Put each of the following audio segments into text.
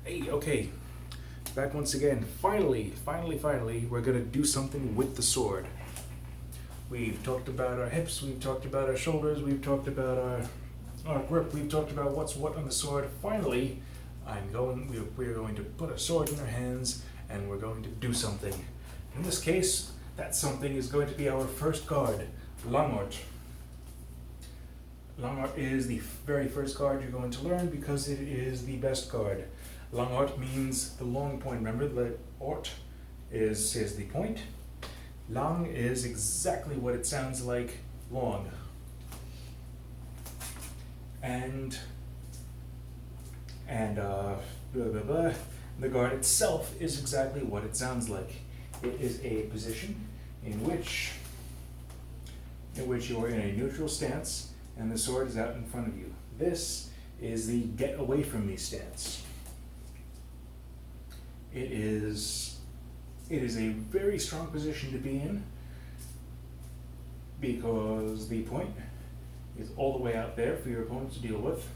Hey, okay, back once again. Finally, we're gonna do something with the sword. We've talked about our hips, we've talked about our shoulders, we've talked about our grip, we've talked about what's what on the sword. Finally, we're going to put a sword in our hands and we're going to do something. In this case, that something is going to be our first card, Langort. Langort is the very first card you're going to learn because it is the best card. Langort means the long point. Remember, the ort is the point. Lang is exactly what it sounds like, long. And the guard itself is exactly what it sounds like. It is a position in which you are in a neutral stance and the sword is out in front of you. This is the get away from me stance. It is a very strong position to be in because the point is all the way out there for your opponent to deal with.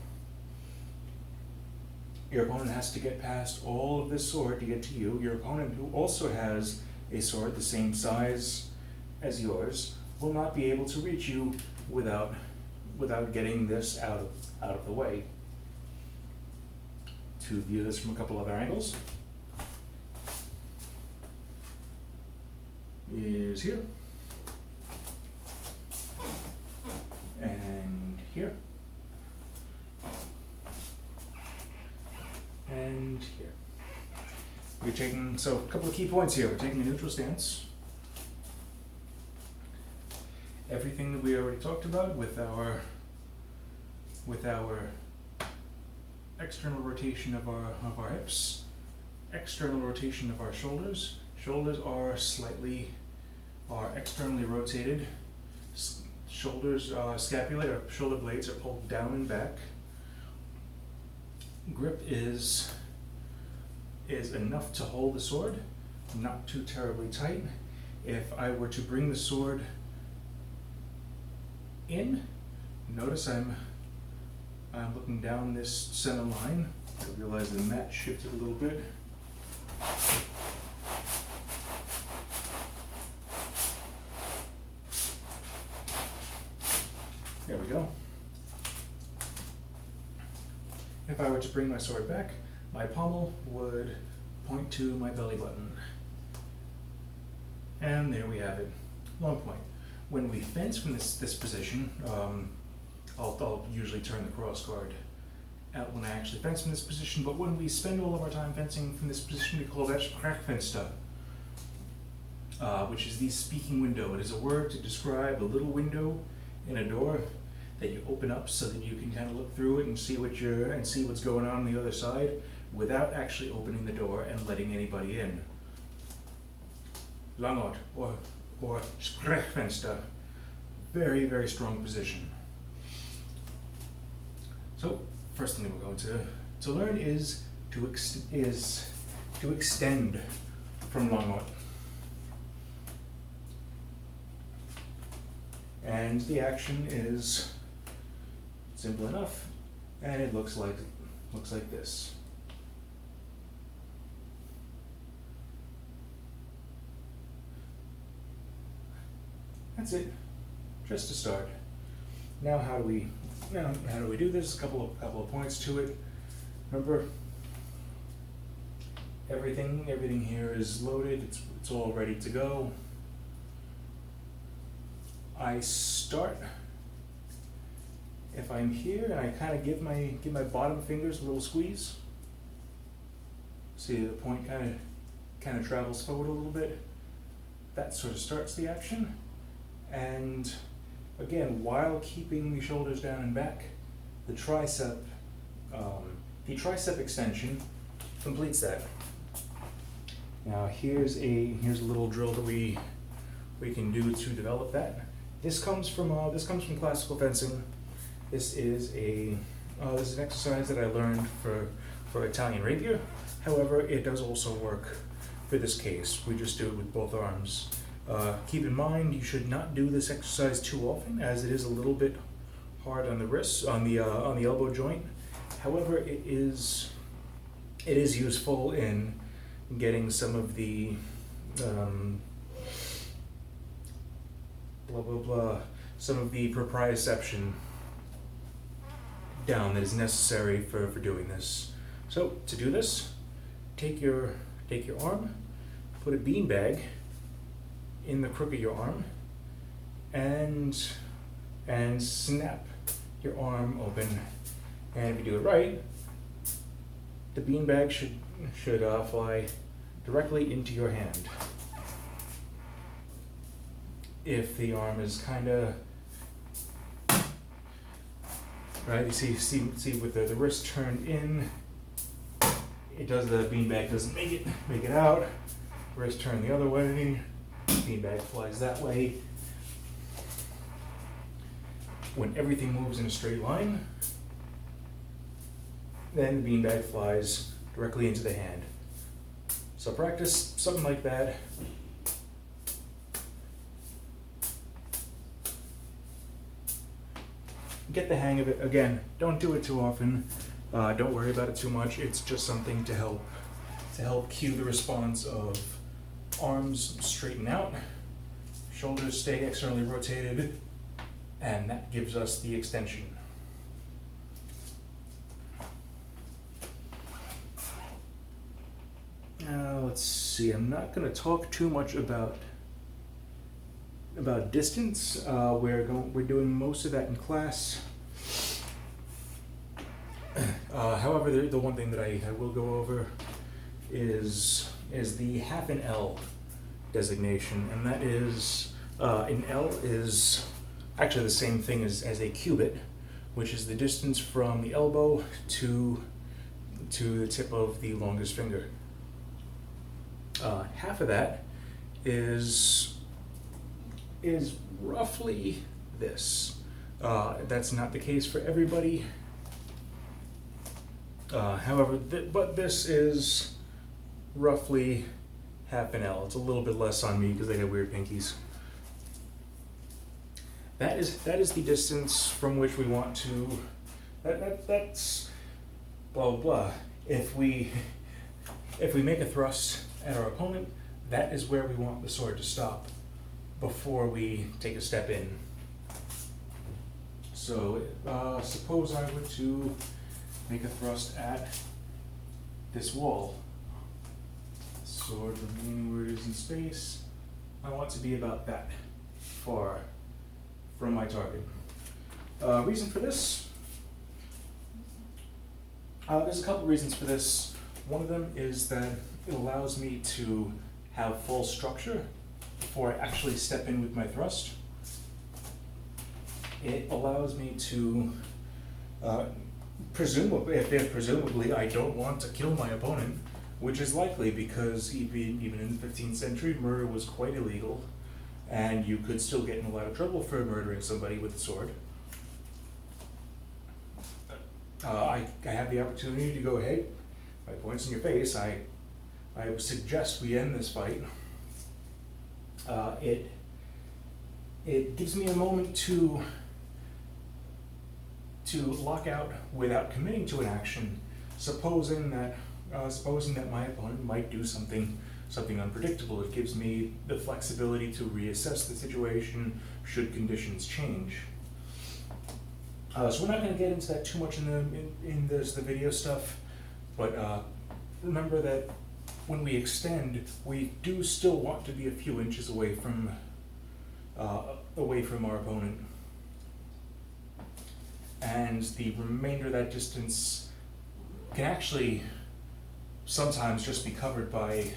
Your opponent has to get past all of this sword to get to you. Your opponent, who also has a sword the same size as yours, will not be able to reach you without getting this out of the way. To view this from a couple other angles is here and here and here. We're taking, so a couple of key points here. We're taking a neutral stance. Everything that we already talked about with our external rotation of our hips, external rotation of our shoulders. Shoulders are externally rotated. Shoulders, scapula or shoulder blades are pulled down and back. Grip is enough to hold the sword, not too terribly tight. If I were to bring the sword in, notice I'm looking down this center line. I realize the mat shifted a little bit. There we go. If I were to bring my sword back, my pommel would point to my belly button. And there we have it, long point. When we fence from this position, I'll usually turn the cross guard out when I actually fence from this position, but when we spend all of our time fencing from this position, we call that Sprechfenster, which is the speaking window. It is a word to describe a little window in a door that you open up so that you can kind of look through it and see what's going on the other side without actually opening the door and letting anybody in. Langort or Sprechfenster, very, very strong position. So first thing we're going to learn is to extend from Langort. And the action is simple enough, and it looks like this. That's it, just to start. Now how do we do this? A couple of points to it. Remember, everything here is loaded. It's all ready to go. I start, if I'm here and I kind of give my bottom fingers a little squeeze. See, the point kind of travels forward a little bit. That sort of starts the action. And again, while keeping the shoulders down and back, the tricep extension completes that. Now here's a little drill that we can do to develop that. This comes from classical fencing. This is an exercise that I learned for Italian rapier. However, it does also work for this case. We just do it with both arms. Keep in mind, you should not do this exercise too often, as it is a little bit hard on the wrists, on the elbow joint. However, it is it is useful in getting some of the blah blah blah, some of the proprioception down that is necessary for doing this. So to do this, take your arm, put a beanbag in the crook of your arm, and snap your arm open. And if you do it right, the beanbag should fly directly into your hand. If the arm is kind of right, you see with the wrist turned in, it does, the beanbag doesn't make it out. Wrist turned the other way, beanbag flies that way. When everything moves in a straight line, then the beanbag flies directly into the hand. So practice something like that. Get the hang of it. Again, don't do it too often. Don't worry about it too much. It's just something to help cue the response of arms straighten out, shoulders stay externally rotated, and that gives us the extension. Now let's see. I'm not going to talk too much about distance. We're doing most of that in class. However, the one thing that I will go over is the half an L designation, and that is an L is actually the same thing as a cubit, which is the distance from the elbow to the tip of the longest finger. Half of that is roughly this. That's not the case for everybody. However, but this is roughly half an L. It's a little bit less on me because I got weird pinkies. That is the distance from which we want to. That's blah blah blah. If we make a thrust at our opponent, that is where we want the sword to stop before we take a step in. So suppose I were to make a thrust at this wall. Sword remaining where it is in space. I want to be about that far from my target. Reason for this? There's a couple reasons for this. One of them is that it allows me to have full structure before I actually step in with my thrust. It allows me to, presumably I don't want to kill my opponent, which is likely because even in the 15th century, murder was quite illegal, and you could still get in a lot of trouble for murdering somebody with a sword. I have the opportunity to go, hey, my point's in your face, I suggest we end this fight. It gives me a moment to lock out without committing to an action, supposing that my opponent might do something unpredictable. It gives me the flexibility to reassess the situation should conditions change. So we're not going to get into that too much in the video stuff, but remember that when we extend, we do still want to be a few inches away from our opponent, and the remainder of that distance can actually sometimes just be covered by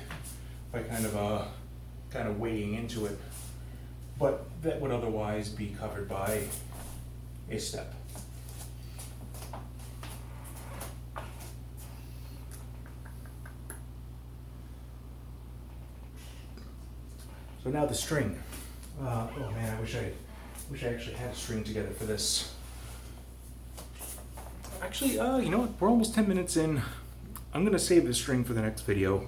kind of wading into it, but that would otherwise be covered by a step. So now the string. Oh man, I wish I actually had a string together for this. Actually, you know what? We're almost 10 minutes in. I'm gonna save the string for the next video.